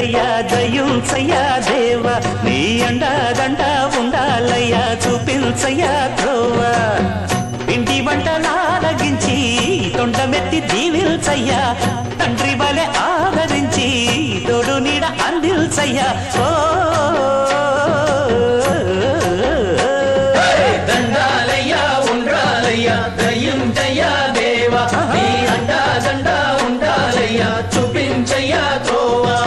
ఉండ్రాళ్ళయ్యా దయుంచయ్యా దేవ నీ అండాదండ ఉండాలయ్యా చూపించయ్యా త్రోవ ఇంటి వంటలారగించి తొండమెత్తి దీవిల్చయ్యా తండ్రి వలె ఆదరించి తోడు నీడ అందిల్చయ్యా ఓ దండాలయ్యా ఉండ్రాలయ్యా దయుంచయ్యా దేవ నీ అండాదండ ఉండాలయ్యా చూపించయ్యా త్రోవా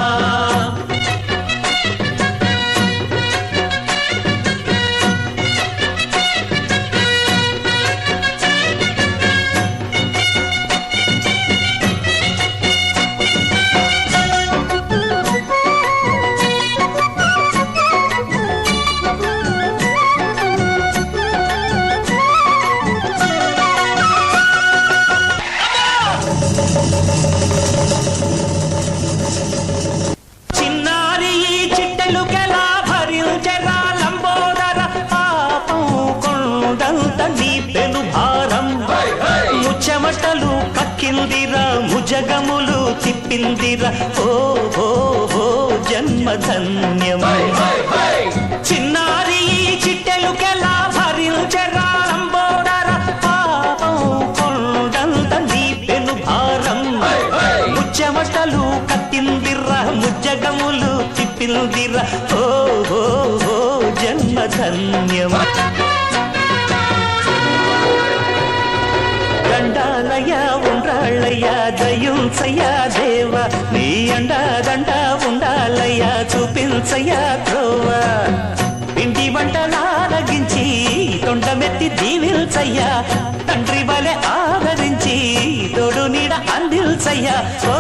చెమటలు కక్కిందిరా ముజగములు తిప్పిందిరా ఓ ఓ ఓ జన్మధన్యం చిన్నారి చిట్టెలుకెలా భరించరా లంబోదర పాపం కొండంత నీ పెను భారం ముచ్చెమటలు కక్కిందిరా ముజగములు తిప్పిందిరా ఓ ఓ ఓ జన్మధన్యం దండాలయ్యా ఉండ్రాళ్ళయ్యా దయుంచయ్యా దేవ నీ అండాదండ ఉండాలయ్యా చూపించయ్యా త్రోవ ఇంటి వంటలారగించి తొండమెత్తి దీవిల్చయ్యా తండ్రి వలె ఆదరించి తోడు నీడ అందిల్చయ్యా ఓ